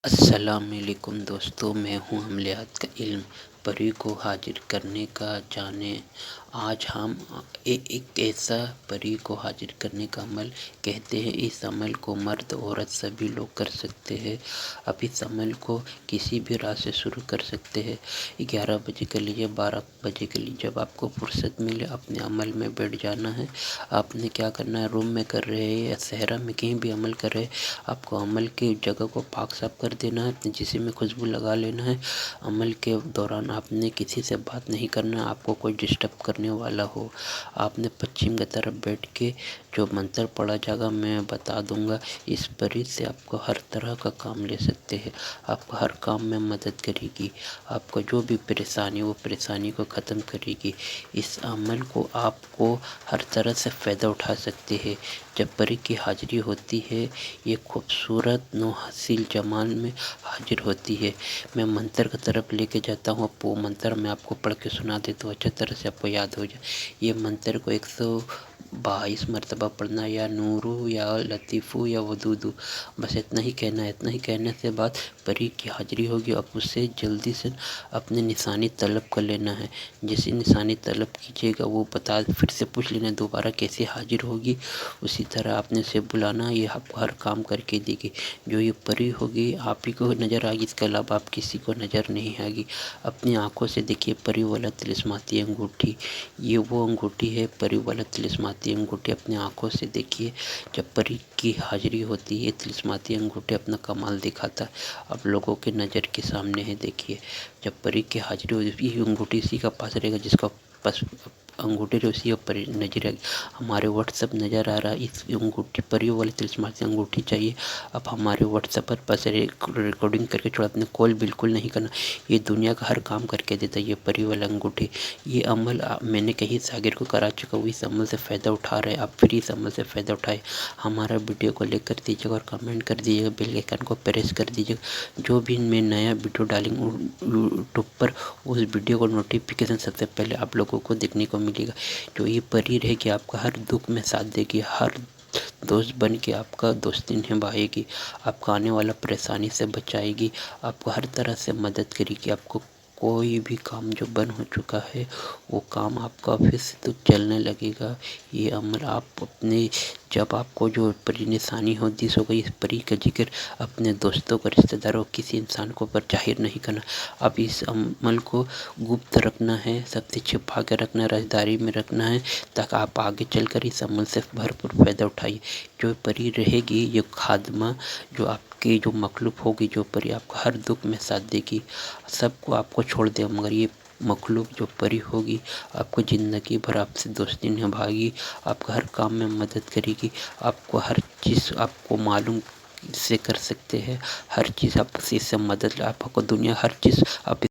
السلام علیکم دوستو، میں ہوں عملیات کا علم پری کو حاضر کرنے کا جانے۔ آج ہم ایک ایسا پری کو حاضر کرنے کا عمل کہتے ہیں۔ اس عمل کو مرد عورت سبھی لوگ کر سکتے ہیں۔ اب اس عمل کو کسی بھی رات سے شروع کر سکتے ہیں۔ 11 بجے کر لیجیے، 12 بجے کر لیجیے، جب آپ کو فرصت ملے اپنے عمل میں بیٹھ جانا ہے۔ آپ نے کیا کرنا ہے، روم میں کر رہے ہیں یا صحرا میں کہیں بھی عمل کر رہے ہیں، آپ کو عمل کی جگہ کو پاک صاف کر دینا ہے، اپنے جسم میں خوشبو لگا لینا ہے۔ عمل کے دوران آپ نے کسی سے بات نہیں کرنا، آپ کو کوئی ڈسٹرب کرنے والا ہو۔ آپ نے پچھم کی طرف بیٹھ کے جو منتر پڑھا جائے گا میں بتا دوں گا، اس پری سے آپ کو ہر طرح کا کام لے سکتے ہیں۔ آپ کو ہر کام میں مدد کرے گی، آپ کو جو بھی پریشانی وہ پریشانی کو ختم کرے گی۔ اس عمل کو آپ کو ہر طرح سے فائدہ اٹھا سکتے ہیں۔ جب پری کی حاضری ہوتی ہے، یہ خوبصورت نو حاصل جمال میں حاضر ہوتی ہے۔ میں منتر کی طرف لے کے جاتا ہوں، وہ منتر میں آپ کو پڑھ کے سنا دیتا ہوں، اچھا طرح سے آپ کو یاد ہو جائے۔ یہ منتر کو 122 مرتبہ پڑھنا، یا نورو یا لطیفو یا ودودو، بس اتنا ہی کہنا ہے۔ اتنا ہی کہنے سے بعد پری کی حاضری ہوگی، اب اسے جلدی سے اپنی نشانی طلب کر لینا ہے۔ جیسی نشانی طلب کیجیے گا وہ پھر سے پوچھ لینا دوبارہ کیسے حاضر ہوگی، اسی طرح آپ نے اسے بلانا، یہ آپ کو ہر کام کر کے دے گی۔ جو یہ پری ہوگی آپ ہی کو نظر آئے گی، اس کے علاوہ آپ کسی کو نظر نہیں آئے گی۔ اپنی آنکھوں سے دیکھیے پری والا طلسماتی انگوٹھی، یہ وہ انگوٹھی ہے پری والا طلسماتی انگوٹھی، اپنی آنکھوں سے دیکھیے۔ جب پری کی حاضری ہوتی ہے طلسماتی انگوٹھی اپنا کمال دکھاتا ہے، اب لوگوں کے نظر کے سامنے ہے، دیکھیے۔ جب پری کی حاضری ہوتی ہے، یہ انگوٹھی اسی کا پاس رہے گا جس کا پاس انگوٹھی جو اسی پر نظر آئے گی۔ ہمارے واٹس ایپ نظر آ رہا ہے، اس انگوٹھی پری والی طلسماتی انگوٹھی چاہیے، اب ہمارے واٹس ایپ پر بس ریکارڈنگ کر کے چھوڑا، اپنے کال بالکل نہیں کرنا۔ یہ دنیا کا ہر کام کر کے دیتا ہے یہ پری والا انگوٹھی۔ یہ عمل میں نے کہیں شاگرد کو کرا چکا ہوں، اس عمل سے فائدہ اٹھا رہے ہیں، آپ پھر اس عمل سے فائدہ اٹھائے۔ ہمارا ویڈیو کو لائک کر دیجیے گا اور کمنٹ کر دیجیے گا، بیل آئیکن کو پریس کر دیجیے گا۔ جو بھی میں نیا ویڈیو ڈالیں گا یوٹیوب پر، اس ویڈیو کو نوٹیفیکیشن سب سے پہلے آپ لوگوں کو دیکھنے کو ملے گا۔ جو یہ پری رہے گی آپ کا ہر دکھ میں ساتھ دے گی، ہر دوست بن کے آپ کا دوستی نبھائے گی، آپ کا آنے والا پریشانی سے بچائے گی، آپ کو ہر طرح سے مدد کرے گی۔ آپ کو کوئی بھی کام جو بند ہو چکا ہے وہ کام آپ کا پھر سے تو چلنے لگے گا۔ یہ عمل آپ اپنے جب آپ کو جو پری نشانی ہوتی سو گئی، اس پری کا ذکر اپنے دوستوں کو، رشتہ داروں، کسی انسان کو پر ظاہر نہیں کرنا۔ اب اس عمل کو گپت رکھنا ہے، سب سے چھپا کے رکھنا ہے، رازداری میں رکھنا ہے، تاکہ آپ آگے چل کر اس عمل سے بھرپور فائدہ اٹھائیے۔ جو پری رہے گی یہ خادمہ، جو آپ کی جو مخلوق ہوگی، جو پری آپ کا ہر دکھ میں ساتھ دے گی، سب کو آپ کو چھوڑ دے، مگر یہ مخلوق جو پری ہوگی آپ کو زندگی بھر آپ سے دوستی نبھائے گی، آپ کا ہر کام میں مدد کرے گی، آپ کو ہر چیز آپ کو معلوم سے کر سکتے ہیں، ہر چیز آپ سے مدد، آپ کو دنیا ہر چیز آپ